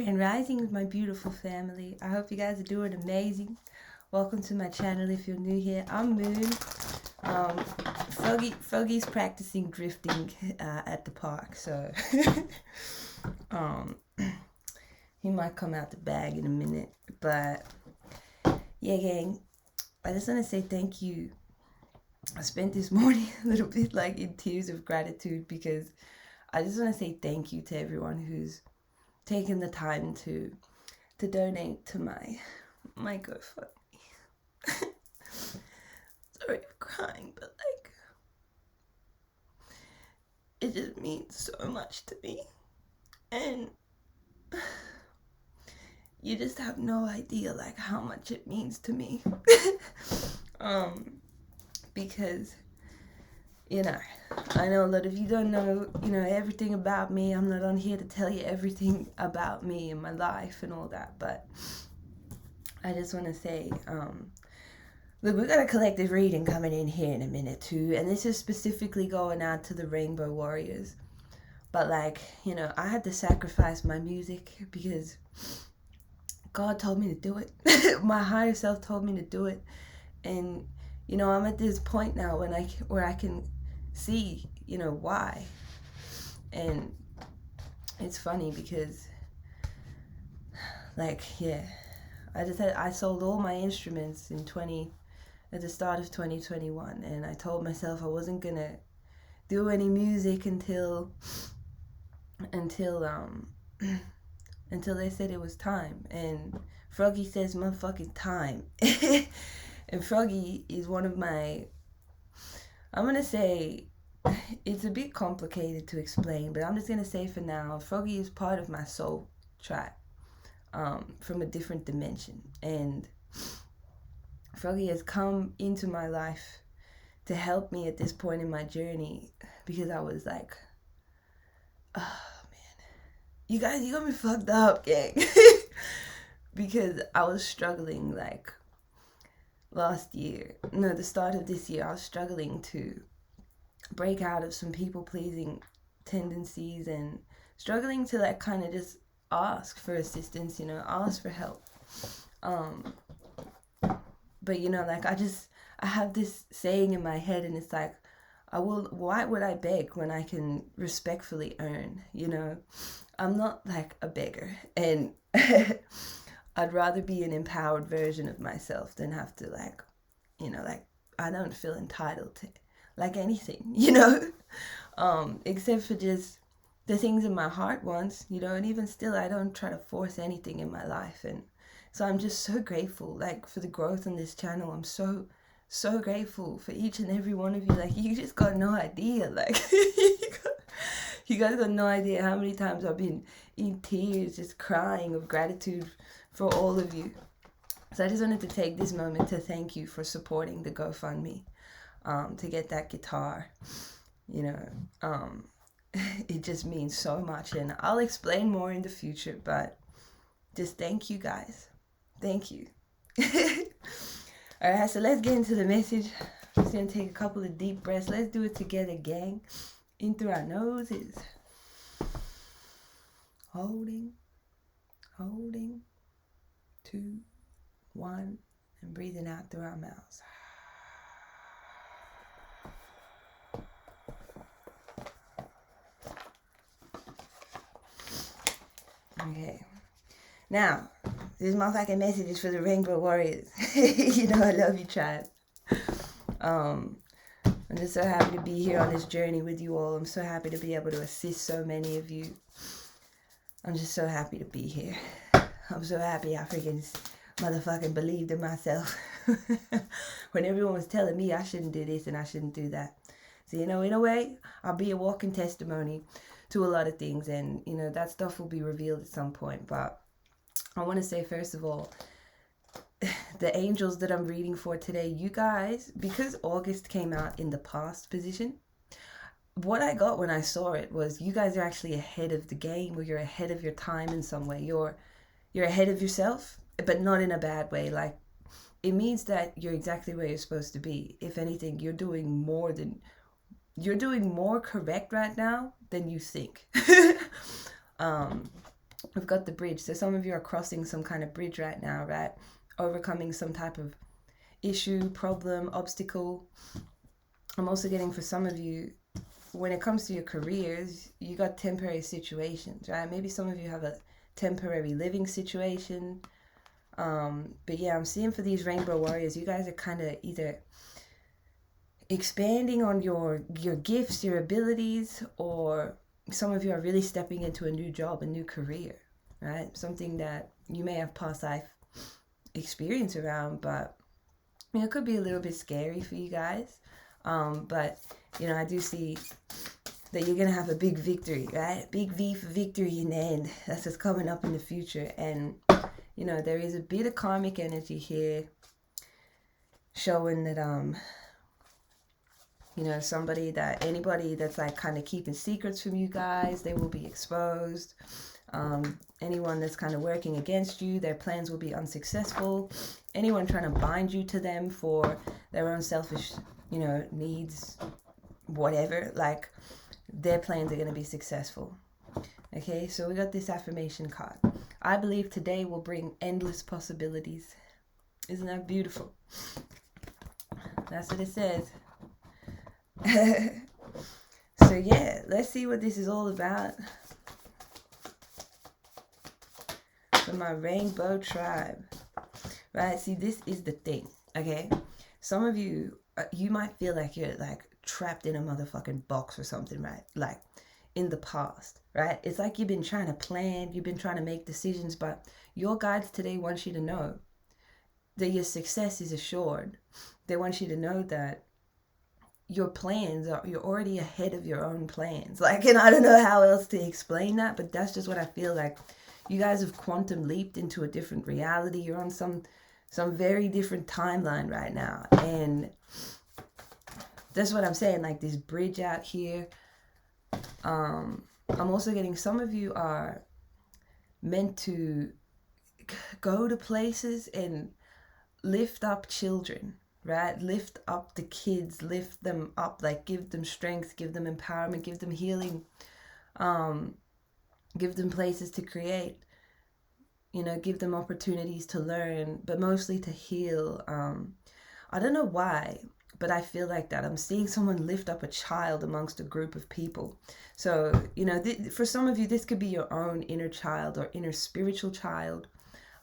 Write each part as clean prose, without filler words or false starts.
Grand Rising, my beautiful family. I hope you guys are doing amazing. Welcome to my channel if you're new here. I'm Moon. Froggy's practicing drifting at the park, so he might come out the bag in a minute. But yeah, gang, I just want to say thank you. I spent this morning a little bit like in tears of gratitude because I just want to say thank you to everyone who's taken the time to donate to my GoFundMe. Sorry for crying, but like it just means so much to me, and you just have no idea like how much it means to me. Because I know a lot of you don't know, everything about me. I'm not on here to tell you everything about me and my life and all that, but I just want to say, look, we got a collective reading coming in here in a minute too, and this is specifically going out to the Rainbow Warriors. But like, I had to sacrifice my music because God told me to do it. My higher self told me to do it, and I'm at this point now where I can see, why. And it's funny because, like, yeah, I sold all my instruments at the start of 2021, and I told myself I wasn't gonna do any music until they said it was time. And Froggy says motherfucking time. And Froggy is one of my, I'm gonna say, it's a bit complicated to explain, but I'm just gonna say for now, Froggy is part of my soul tribe, from a different dimension. And Froggy has come into my life to help me at this point in my journey because I was like, oh man, you guys, you got me fucked up, gang. Because I was struggling like the start of this year, I was struggling to break out of some people-pleasing tendencies and struggling to like kind of just ask for assistance, ask for help. But like I have this saying in my head, and it's like, why would I beg when I can respectfully earn? I'm not like a beggar, and I'd rather be an empowered version of myself than have to like I don't feel entitled to like anything, except for just the things in my heart wants, and even still I don't try to force anything in my life. And so I'm just so grateful like for the growth on this channel. I'm so grateful for each and every one of you. Like, you just got no idea, like you guys got no idea how many times I've been in tears just crying of gratitude for all of you. So I just wanted to take this moment to thank you for supporting the GoFundMe, to get that guitar. It just means so much, and I'll explain more in the future, but just thank you guys. Thank you. Alright, so let's get into the message. I'm just gonna take a couple of deep breaths. Let's do it together, gang. In through our noses. Holding. 2, 1, and breathing out through our mouths. Okay. Now, this motherfucking message is for the Rainbow Warriors. I love you, tribe. I'm just so happy to be here on this journey with you all. I'm so happy to be able to assist so many of you. I'm just so happy to be here. I'm so happy I freaking motherfucking believed in myself when everyone was telling me I shouldn't do this and I shouldn't do that. So, in a way, I'll be a walking testimony to a lot of things, and, that stuff will be revealed at some point. But I want to say, first of all, the angels that I'm reading for today, you guys, because August came out in the past position, what I got when I saw it was you guys are actually ahead of the game, or you're ahead of your time in some way. You're ahead of yourself, but not in a bad way. Like, it means that you're exactly where you're supposed to be. If anything, you're doing more correct right now than you think. we've got the bridge. So some of you are crossing some kind of bridge right now, right? Overcoming some type of issue, problem, obstacle. I'm also getting for some of you, when it comes to your careers, you got temporary situations, right? Maybe some of you have a temporary living situation. But yeah, I'm seeing for these rainbow warriors, you guys are kind of either expanding on your gifts, your abilities, or some of you are really stepping into a new job, a new career, right? Something that you may have past life experience around, but you know, it could be a little bit scary for you guys. But you know, I do see that you're gonna have a big victory, right? Big V for victory in the end. That's what's coming up in the future. And you know, there is a bit of karmic energy here showing that you know, anybody that's like kind of keeping secrets from you guys, they will be exposed. Anyone that's kind of working against you, their plans will be unsuccessful. Anyone trying to bind you to them for their own selfish, you know, needs, whatever, like their plans are going to be successful. Okay, so we got this affirmation card. I believe today will bring endless possibilities. Isn't that beautiful? That's what it says. So yeah, let's see what this is all about for my rainbow tribe. Right, see, this is the thing. Okay, some of you, you might feel like you're like trapped in a motherfucking box or something, right? Like in the past, right? It's like you've been trying to plan, you've been trying to make decisions, but your guides today want you to know that your success is assured. They want you to know that your plans are, you're already ahead of your own plans. Like, and I don't know how else to explain that, but that's just what I feel like. You guys have quantum leaped into a different reality. You're on some very different timeline right now. And that's what I'm saying, like this bridge out here. I'm also getting some of you are meant to go to places and lift up children, right? Lift up the kids, lift them up, like give them strength, give them empowerment, give them healing, give them places to create, you know, give them opportunities to learn, but mostly to heal. I don't know why, but I feel like that. I'm seeing someone lift up a child amongst a group of people. So, you know, for some of you, this could be your own inner child or inner spiritual child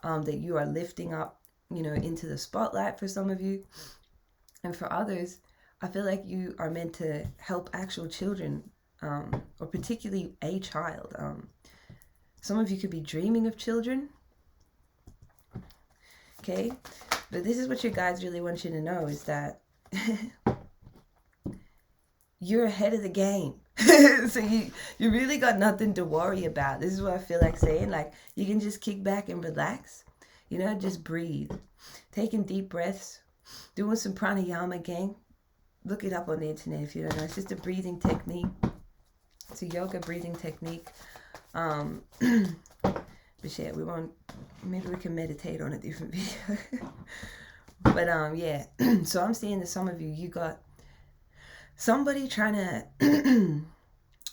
that you are lifting up, you know, into the spotlight for some of you. And for others, I feel like you are meant to help actual children, or particularly a child. Some of you could be dreaming of children. Okay, but this is what your guides really want you to know, is that you're ahead of the game. So you really got nothing to worry about. This is what I feel like saying. Like, you can just kick back and relax, you know, just breathe, taking deep breaths, doing some pranayama, gang. Look it up on the internet if you don't know. It's just a breathing technique. It's a yoga breathing technique. But yeah, maybe we can meditate on a different video. But yeah, so I'm seeing that some of you got somebody trying to,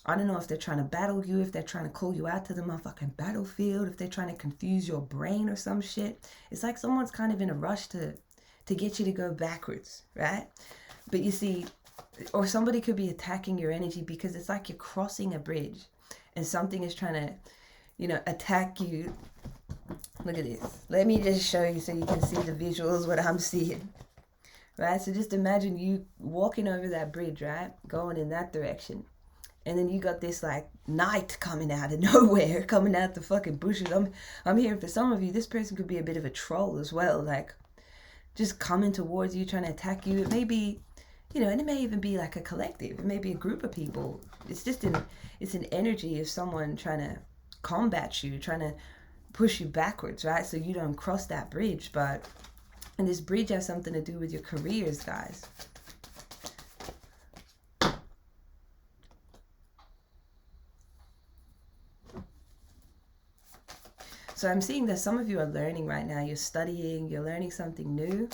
I don't know if they're trying to battle you, if they're trying to call you out to the motherfucking battlefield, if they're trying to confuse your brain or some shit. It's like someone's kind of in a rush to get you to go backwards, right? But you see, or somebody could be attacking your energy because it's like you're crossing a bridge and something is trying to, you know, attack you. Look at this. Let me just show you so you can see the visuals, what I'm seeing. Right? So just imagine you walking over that bridge, right? Going in that direction. And then you got this like knight coming out of nowhere, coming out the fucking bushes. I'm hearing for some of you, this person could be a bit of a troll as well. Like, just coming towards you, trying to attack you. It may be, you know, and it may even be like a collective. It may be a group of people. It's just it's an energy of someone trying to combat you, trying to push you backwards, right? So you don't cross that bridge. But, and this bridge has something to do with your careers, guys. So I'm seeing that some of you are learning right now. You're studying, you're learning something new.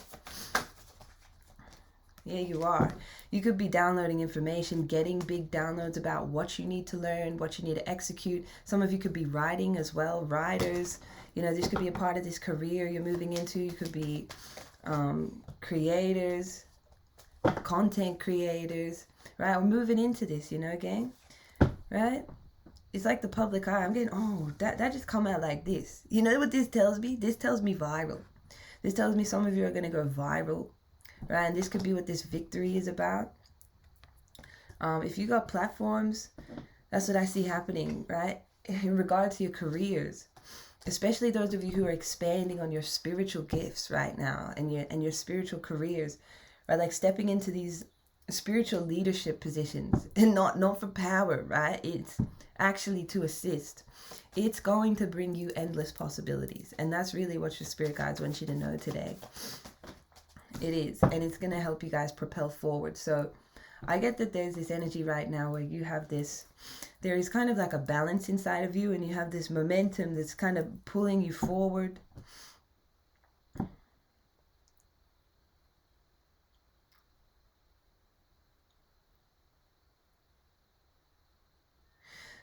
Yeah, you are. You could be downloading information, getting big downloads about what you need to learn, what you need to execute. Some of you could be writing as well, writers. You know, this could be a part of this career you're moving into. You could be creators, content creators, right? We're moving into this, you know, gang, right? It's like the public eye. I'm getting, oh, that just come out like this. You know what this tells me? This tells me viral. This tells me some of you are going to go viral, right? And this could be what this victory is about. If you got platforms, that's what I see happening, right? In regard to your careers, especially those of you who are expanding on your spiritual gifts right now and your spiritual careers, right? Like stepping into these spiritual leadership positions, and not for power, right? It's actually to assist. It's going to bring you endless possibilities, and that's really what your spirit guides want you to know today. It is, and it's going to help you guys propel forward. So I get that there's this energy right now where you have this, there is kind of like a balance inside of you, and you have this momentum that's kind of pulling you forward.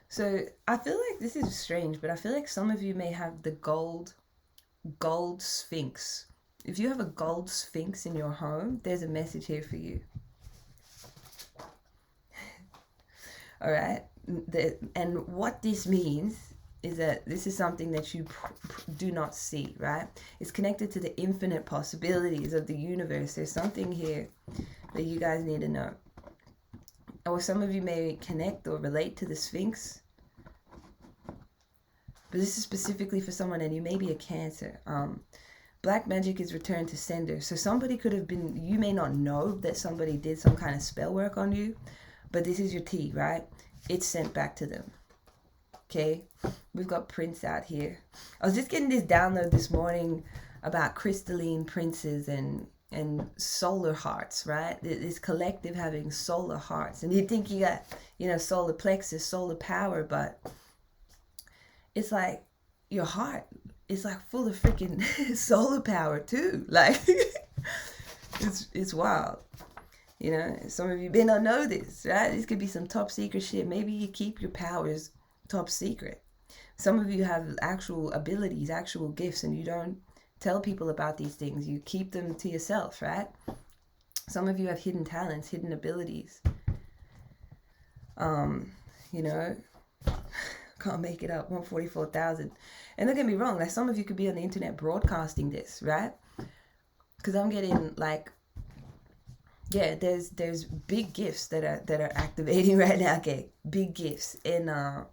So I feel like this is strange, but I feel like some of you may have the gold sphinx. If you have a gold sphinx in your home, there's a message here for you. All right. And what this means is that this is something that you do not see, right? It's connected to the infinite possibilities of the universe. There's something here that you guys need to know. Or some of you may connect or relate to the Sphinx. But this is specifically for someone, and you may be a Cancer. Black magic is returned to sender. So somebody could have been, you may not know that somebody did some kind of spell work on you, but this is your tea, right? It's sent back to them. Okay? We've got Prince out here. I was just getting this download this morning about crystalline princes and solar hearts, right? This collective having solar hearts. And you think you got, you know, solar plexus, solar power, but it's like your heart is like full of freaking solar power too. Like it's wild. You know, some of you may not know this, right? This could be some top secret shit. Maybe you keep your powers top secret. Some of you have actual abilities, actual gifts, and you don't tell people about these things. You keep them to yourself, right? Some of you have hidden talents, hidden abilities. You know, can't make it up, 144,000. And don't get me wrong, like some of you could be on the internet broadcasting this, right? Because I'm getting like, yeah, there's big gifts that are activating right now. Okay, big gifts. And I'm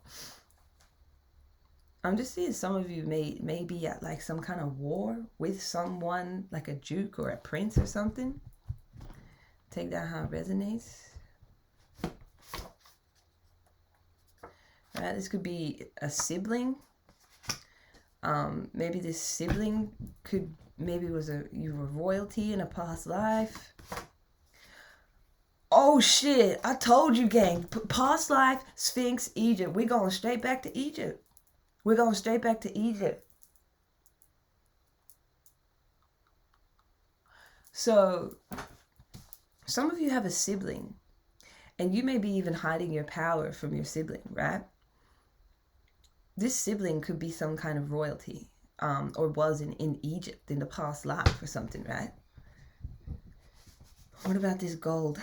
just seeing some of you may be at like some kind of war with someone, like a duke or a prince or something. Take that how it resonates. Right, this could be a sibling. Maybe this sibling could, maybe you were royalty in a past life. Oh shit, I told you, gang. Past life, Sphinx, Egypt. We're going straight back to Egypt. We're going straight back to Egypt. So, some of you have a sibling, and you may be even hiding your power from your sibling, right? This sibling could be some kind of royalty, or was in Egypt in the past life or something, right? What about this gold?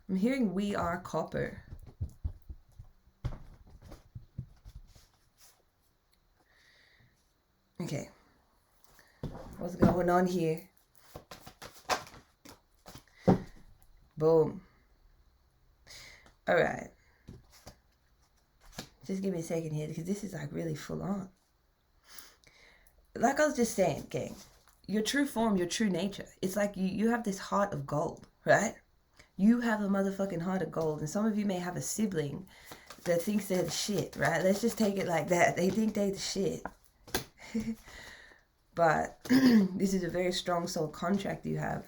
I'm hearing we are copper. Okay. What's going on here? Boom. All right. Just give me a second here because this is like really full on. Like I was just saying, gang, your true form, your true nature. It's like you have this heart of gold, right? You have a motherfucking heart of gold. And some of you may have a sibling that thinks they're the shit, right? Let's just take it like that. They think they're the shit. But this is a very strong soul contract you have.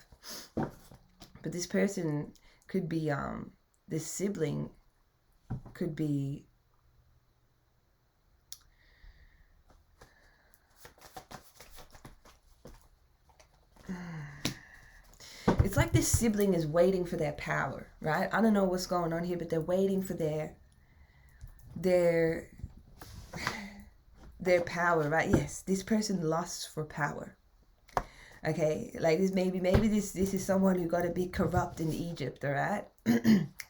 But this person could be, this sibling could be this sibling is waiting for their power, right? I don't know what's going on here, but they're waiting for their power, right? Yes, this person lusts for power. Okay, like this, maybe this is someone who got a bit corrupt in Egypt, all right?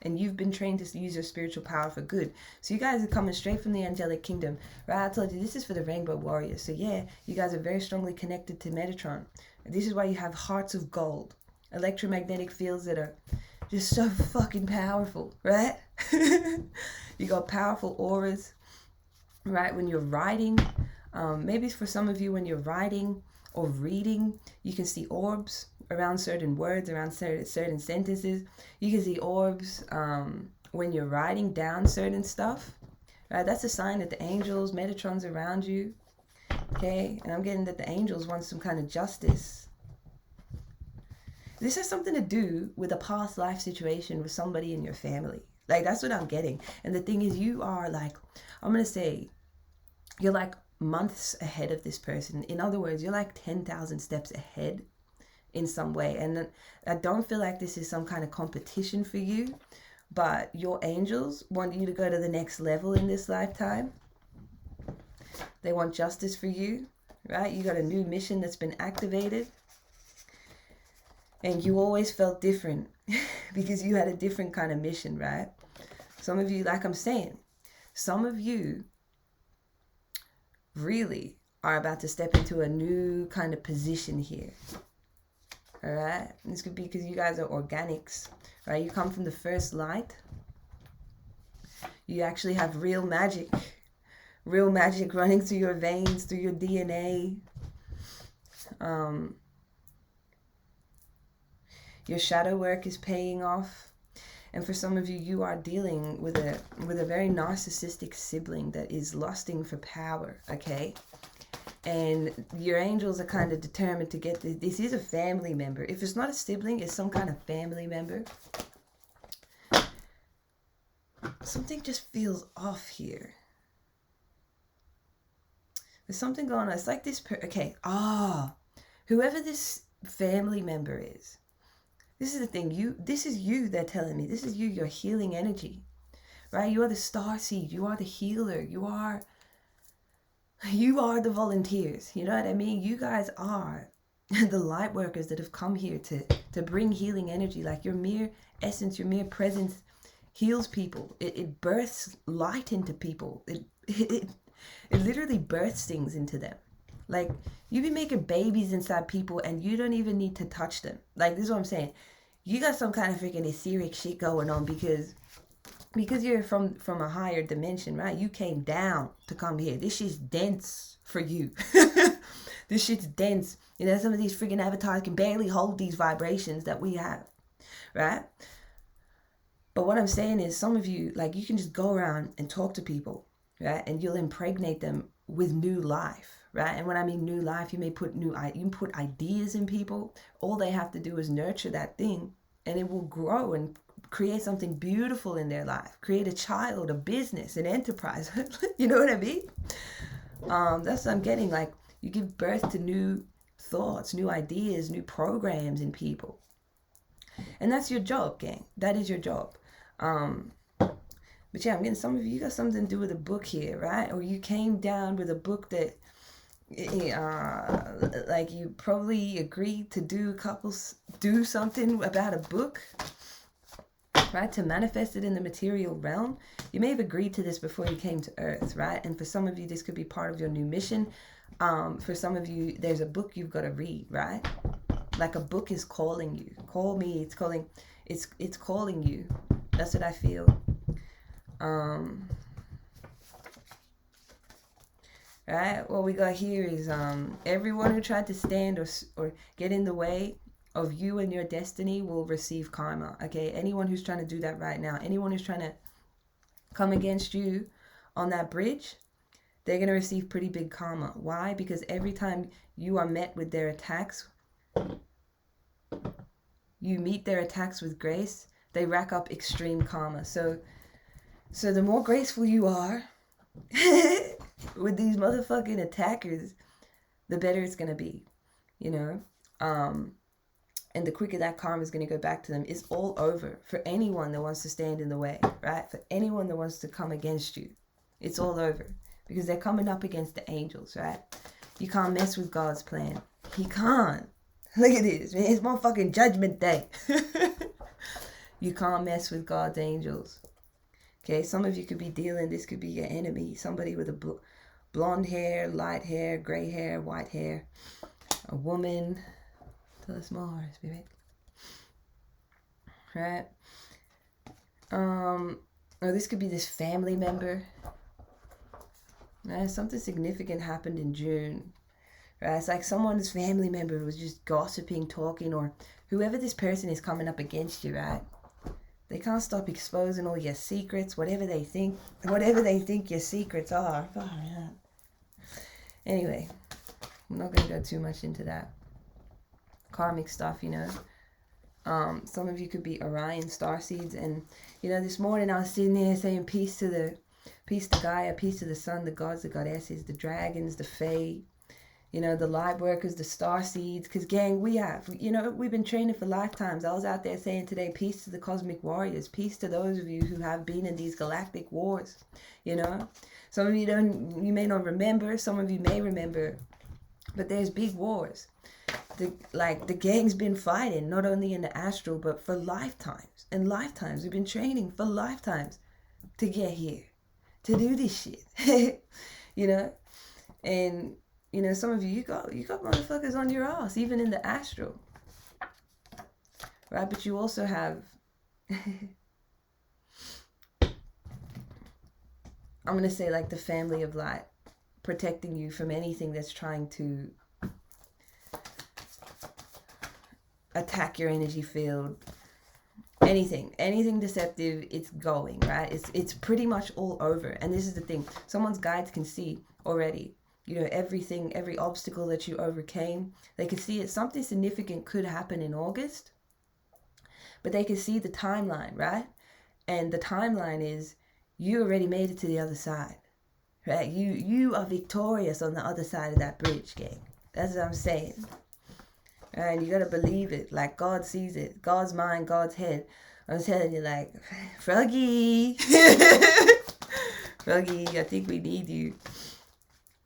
And you've been trained to use your spiritual power for good. So you guys are coming straight from the angelic kingdom, right? I told you this is for the rainbow warriors. So yeah, you guys are very strongly connected to Metatron. This is why you have hearts of gold, electromagnetic fields that are just so fucking powerful, right? You got powerful auras, right? When you're writing, maybe for some of you, when you're writing or reading, you can see orbs around certain words, around certain sentences. You can see orbs when you're writing down certain stuff, right? That's a sign that the angels, Metatron's around you, okay? And I'm getting that the angels want some kind of justice. This has something to do with a past life situation with somebody in your family. Like, that's what I'm getting. And the thing is, you are like, I'm going to say, you're like months ahead of this person. In other words, you're like 10,000 steps ahead in some way. And I don't feel like this is some kind of competition for you, but your angels want you to go to the next level in this lifetime. They want justice for you, right? You got a new mission that's been activated. And you always felt different because you had a different kind of mission, right? Some of you, like I'm saying, some of you really are about to step into a new kind of position here. All right? This could be because you guys are organics, right? You come from the first light. You actually have real magic running through your veins, through your DNA. Your shadow work is paying off. And for some of you, you are dealing with a very narcissistic sibling that is lusting for power, okay? And your angels are kind of determined to get this. This is a family member. If it's not a sibling, it's some kind of family member. Something just feels off here. There's something going on. It's like this, whoever this family member is, this is the thing, this is you, they're telling me. This is you, your healing energy, right? You are the starseed. You are the healer. You are the volunteers. You know what I mean? You guys are the light workers that have come here to bring healing energy. Like your mere essence, your mere presence heals people. It births light into people. It literally births things into them. Like, you be making babies inside people and you don't even need to touch them. Like, this is what I'm saying. You got some kind of freaking etheric shit going on because you're from a higher dimension, right? You came down to come here. This shit's dense for you. This shit's dense. You know, some of these freaking avatars can barely hold these vibrations that we have, right? But what I'm saying is, some of you, like, you can just go around and talk to people, right? And you'll impregnate them with new life. Right? And when I mean new life, you can put ideas in people. All they have to do is nurture that thing and it will grow and create something beautiful in their life. Create a child, a business, an enterprise. You know what I mean? That's what I'm getting. Like, you give birth to new thoughts, new ideas, new programs in people. And that's your job, gang. That is your job. But yeah, I'm getting some of you got something to do with a book here, right? Or you came down with a book that like you probably agreed to do something about a book, right? To manifest it in the material realm. You may have agreed to this before you came to Earth, right? And for some of you, this could be part of your new mission. For some of you, there's a book you've got to read, right? Like a book is calling you. Call me. It's calling you. That's what I feel. Right, what we got here is everyone who tried to stand or get in the way of you and your destiny will receive karma. Okay, anyone who's trying to do that right now, anyone who's trying to come against you on that bridge, they're going to receive pretty big karma. Why? Because every time you are met with their attacks, you meet their attacks with grace, they rack up extreme karma. So the more graceful you are with these motherfucking attackers, the better it's gonna be, you know. and the quicker that karma is going to go back to them. It's all over for anyone that wants to stand in the way, right? For anyone that wants to come against you, it's all over, because they're coming up against the angels, right? You can't mess with God's plan. He can't. Look at this, man. It's motherfucking judgment day. You can't mess with God's angels. Okay, some of you could be dealing, this could be your enemy, somebody with a blonde hair, light hair, gray hair, white hair, a woman. Tell us more, Spirit. Right? Or this could be this family member. Right? Something significant happened in June. Right? It's like someone's family member was just gossiping, talking, or whoever this person is coming up against you, right? They can't stop exposing all your secrets, whatever they think your secrets are. Oh, man. Anyway, I'm not going to go too much into that karmic stuff, you know. Some of you could be Orion starseeds, and you know, this morning I was sitting there saying peace to Gaia, peace to the sun, the gods, the goddesses, the dragons, the fae, you know, the light workers, the star seeds. Because gang, we've been training for lifetimes. I was out there saying today, peace to the cosmic warriors, peace to those of you who have been in these galactic wars. You know, some of you may not remember, some of you may remember, but there's big wars. The gang's been fighting not only in the astral but for lifetimes and lifetimes. We've been training for lifetimes to get here, to do this shit. You know, and you know, some of you got motherfuckers on your ass, even in the astral. Right? But you also have I'm gonna say like the family of light protecting you from anything that's trying to attack your energy field. Anything deceptive, it's going, right? It's pretty much all over. And this is the thing, someone's guides can see already, you know, every obstacle that you overcame. They can see it. Something significant could happen in August, but they can see the timeline, right? And the timeline is you already made it to the other side, right? You are victorious on the other side of that bridge, gang. That's what I'm saying. And you gotta believe it. Like, God sees it. God's mind, God's head. I'm telling you, like, Froggy. Froggy, I think we need you.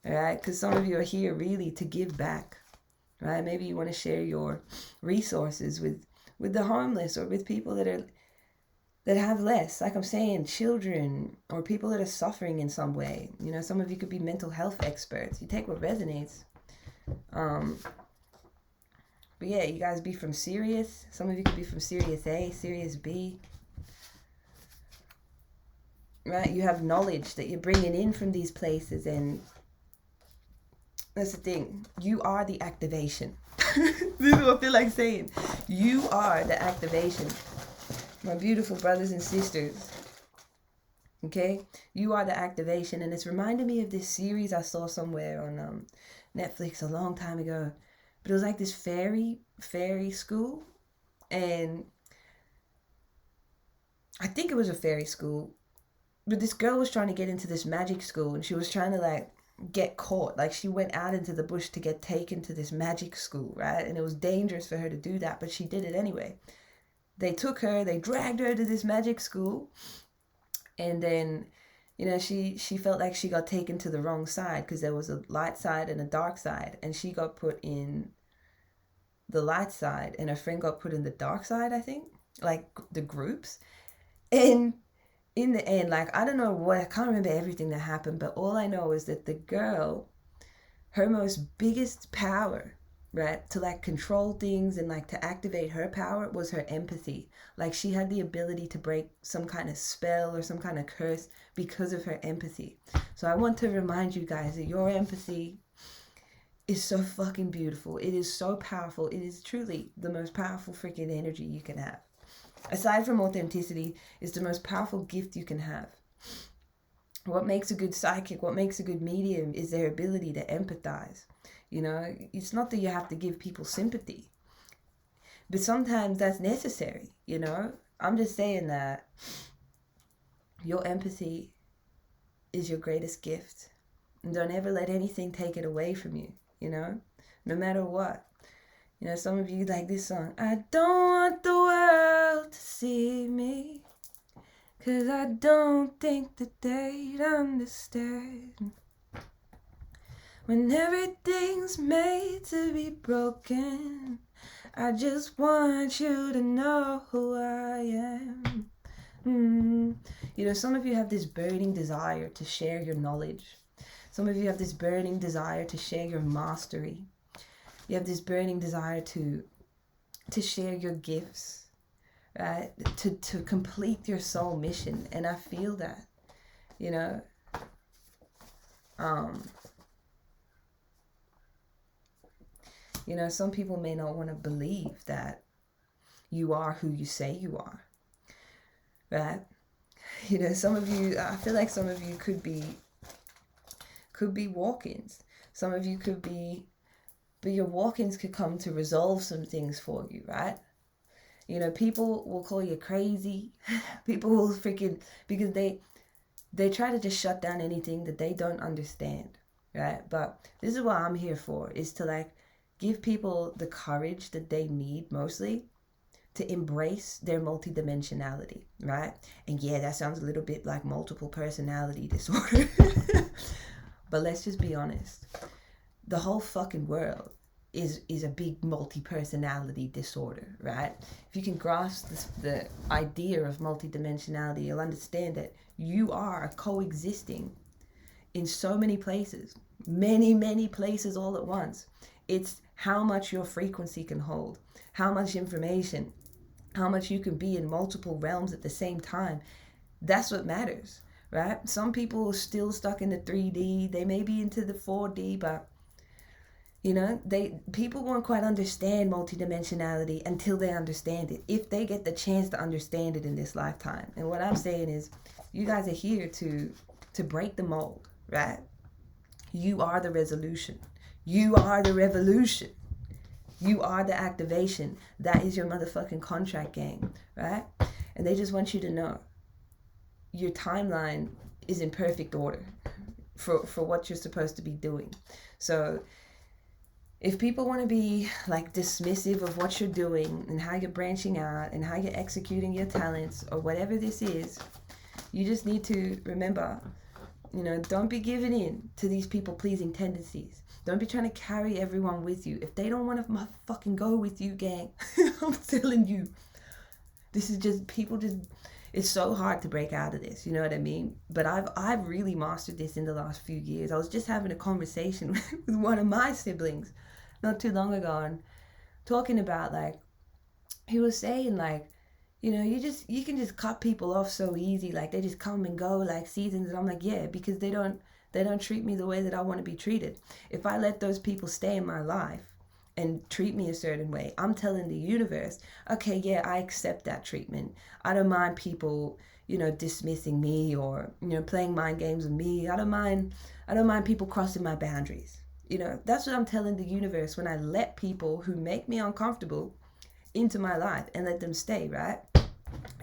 Alright? Because some of you are here really to give back. Right? Maybe you want to share your resources with the homeless, or with people that have less. Like I'm saying, children, or people that are suffering in some way. You know, some of you could be mental health experts. You take what resonates. But yeah, you guys be from Sirius. Some of you could be from Sirius A, Sirius B. Right? You have knowledge that you're bringing in from these places, and that's the thing. You are the activation. This is what I feel like saying. You are the activation. My beautiful brothers and sisters. Okay? You are the activation. And it's reminding me of this series I saw somewhere on Netflix a long time ago. But it was like this fairy school. And I think it was a fairy school. But this girl was trying to get into this magic school. And she was trying to like get caught. Like, she went out into the bush to get taken to this magic school, right? And it was dangerous for her to do that. But she did it anyway. They took her. They dragged her to this magic school. And then, you know, she felt like she got taken to the wrong side, because there was a light side and a dark side, and she got put in the light side, and her friend got put in the dark side, I think, like the groups. And in the end, like, I don't know what, I can't remember everything that happened, but all I know is that the girl, her most biggest power, right, to like control things and like to activate her power was her empathy. Like, she had the ability to break some kind of spell or some kind of curse because of her empathy. So I want to remind you guys that your empathy is so fucking beautiful. It is so powerful. It is truly the most powerful freaking energy you can have. Aside from authenticity, it's the most powerful gift you can have. What makes a good psychic, what makes a good medium is their ability to empathize. You know, it's not that you have to give people sympathy, but sometimes that's necessary, you know. I'm just saying that your empathy is your greatest gift. And don't ever let anything take it away from you, you know, no matter what. You know, some of you like this song. I don't want the world to see me, 'cause I don't think that they'd understand. When everything's made to be broken, I just want you to know who I am. You know, some of you have this burning desire to share your knowledge. Some of you have this burning desire to share your mastery. You have this burning desire to share your gifts, right? To complete your soul mission. And I feel that, you know. You know, some people may not want to believe that you are who you say you are, right? You know, some of you, I feel like some of you could be walk-ins. Some of you could be, but your walk-ins could come to resolve some things for you, right? You know, people will call you crazy. People will freaking, because they try to just shut down anything that they don't understand, right? But this is what I'm here for, is to like give people the courage that they need mostly to embrace their multidimensionality, right? And yeah, that sounds a little bit like multiple personality disorder. But let's just be honest. The whole fucking world is a big multi-personality disorder, right? If you can grasp the idea of multidimensionality, you'll understand that you are coexisting in so many places, many places all at once. It's how much your frequency can hold, how much information, how much you can be in multiple realms at the same time. That's what matters, right? Some people are still stuck in the 3D. They may be into the 4D, but you know, people won't quite understand multidimensionality until they understand it, if they get the chance to understand it in this lifetime. And what I'm saying is, you guys are here to break the mold, right? You are the resolution. You are the revolution. You are the activation. That is your motherfucking contract, gang, right? And they just want you to know your timeline is in perfect order for what you're supposed to be doing. So if people want to be like dismissive of what you're doing and how you're branching out and how you're executing your talents or whatever this is, you just need to remember, you know, don't be giving in to these people-pleasing tendencies. Don't be trying to carry everyone with you. If they don't want to fucking go with you, gang, I'm telling you, this is just, people just, it's so hard to break out of this, you know what I mean? But I've really mastered this in the last few years. I was just having a conversation with one of my siblings not too long ago, and talking about, like, he was saying, like, you know, you can just cut people off so easy, like they just come and go like seasons. And I'm like, yeah, because they don't treat me the way that I want to be treated. If I let those people stay in my life and treat me a certain way, I'm telling the universe, okay, yeah, I accept that treatment. I don't mind people, you know, dismissing me or, you know, playing mind games with me. I don't mind people crossing my boundaries. You know, that's what I'm telling the universe when I let people who make me uncomfortable into my life and let them stay, right?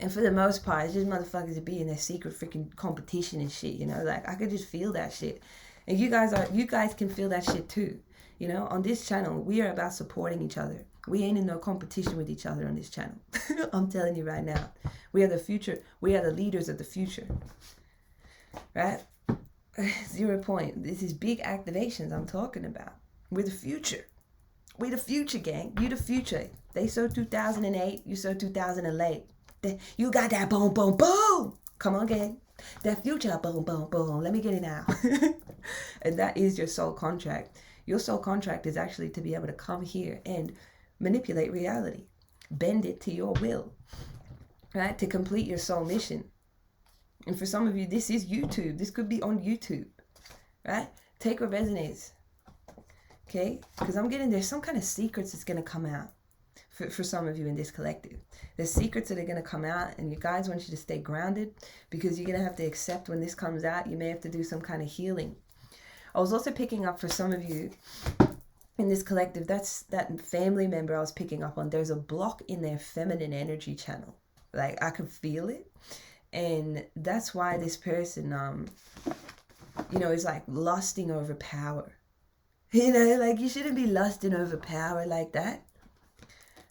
And for the most part, it's just motherfuckers that be in their secret freaking competition and shit, you know? Like, I could just feel that shit. And you guys can feel that shit too. You know, on this channel, we are about supporting each other. We ain't in no competition with each other on this channel. I'm telling you right now. We are the future. We are the leaders of the future. Right? 0 point. This is big activations I'm talking about. We're the future. We're the future, gang. You the future. They saw 2008. You saw 2008. You got that boom, boom, boom. Come on, gang. That future, boom, boom, boom. Let me get it now. And that is your soul contract. Your soul contract is actually to be able to come here and manipulate reality. Bend it to your will. Right? To complete your soul mission. And for some of you, this is YouTube. This could be on YouTube. Right? Take what resonates. Okay? Because I'm getting, there's some kind of secrets that's going to come out for some of you in this collective. There's secrets that are going to come out, and you guys want you to stay grounded, because you're going to have to accept when this comes out, you may have to do some kind of healing. I was also picking up for some of you in this collective, that's that family member I was picking up on. There's a block in their feminine energy channel. Like, I could feel it. And that's why this person, you know, is like lusting over power. You know, like, you shouldn't be lusting over power like that.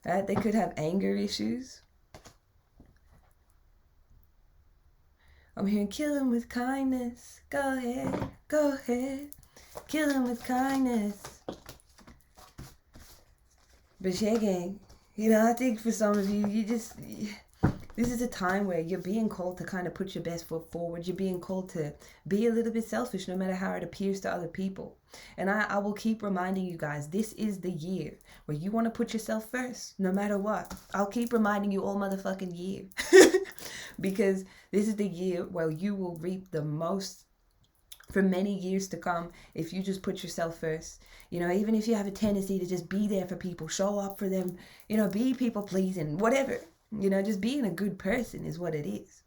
right? They could have anger issues. I'm hearing kill him with kindness. Go ahead, go ahead. Kill him with kindness. But yeah, gang, you know, I think for some of you, this is a time where you're being called to kind of put your best foot forward. You're being called to be a little bit selfish, no matter how it appears to other people. And I will keep reminding you guys, this is the year where you want to put yourself first, no matter what. I'll keep reminding you all motherfucking year. Because this is the year where you will reap the most for many years to come if you just put yourself first. You know, even if you have a tendency to just be there for people, show up for them, you know, be people pleasing, whatever. You know, just being a good person is what it is.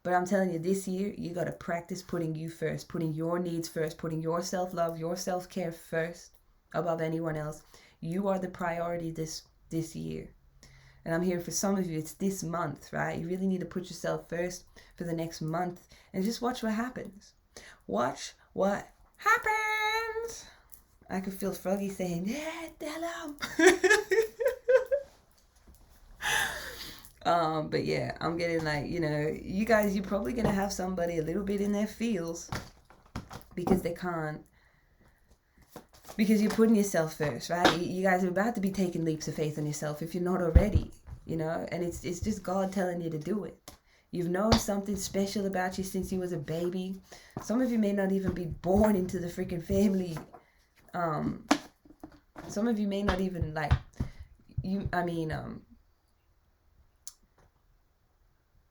But I'm telling you, this year, you got to practice putting you first, putting your needs first, putting your self-love, your self-care first above anyone else. You are the priority this year. And I'm here for some of you, it's this month, right? You really need to put yourself first for the next month and just watch what happens. Watch what happens. I could feel Froggy saying, yeah, hello. But yeah, I'm getting like, you know, you guys, you're probably going to have somebody a little bit in their feels because they can't, because you're putting yourself first, right? You guys are about to be taking leaps of faith on yourself if you're not already, you know, and it's just God telling you to do it. You've known something special about you since you was a baby. Some of you may not even be born into the freaking family. Some of you may not even like,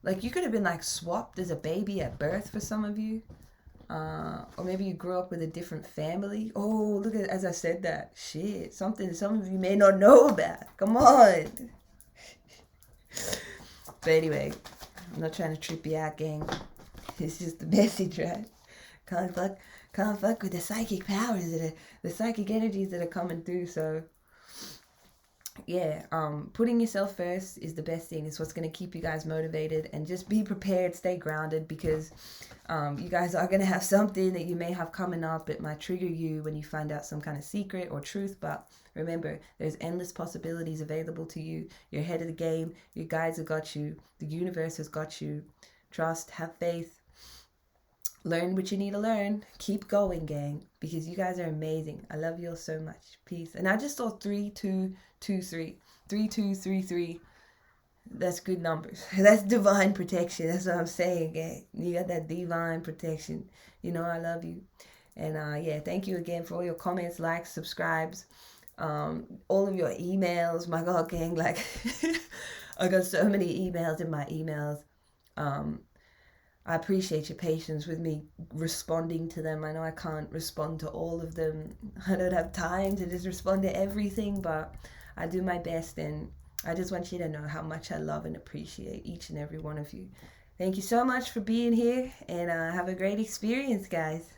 like you could have been like swapped as a baby at birth for some of you. Or maybe you grew up with a different family. Oh, look at, as I said that. Shit, something some of you may not know about. Come on. But anyway, I'm not trying to trip you out, gang. It's just the message, right? Can't fuck with the psychic powers the psychic energies that are coming through. So yeah, putting yourself first is the best thing. It's what's going to keep you guys motivated, and just be prepared, stay grounded, because you guys are going to have something that you may have coming up. It might trigger you when you find out some kind of secret or truth, but remember, there's endless possibilities available to you. You're ahead of the game. Your guides have got you. The universe has got you. Trust, have faith. Learn what you need to learn. Keep going, gang, because you guys are amazing. I love you all so much. Peace. And I just saw 3223. 3233. That's good numbers. That's divine protection. That's what I'm saying, gang. You got that divine protection. You know I love you. And yeah, thank you again for all your comments, likes, subscribes, all of your emails. My God, gang, like I got so many emails in my emails. I appreciate your patience with me responding to them. I know I can't respond to all of them. I don't have time to just respond to everything, but I do my best, and I just want you to know how much I love and appreciate each and every one of you. Thank you so much for being here, and have a great experience, guys.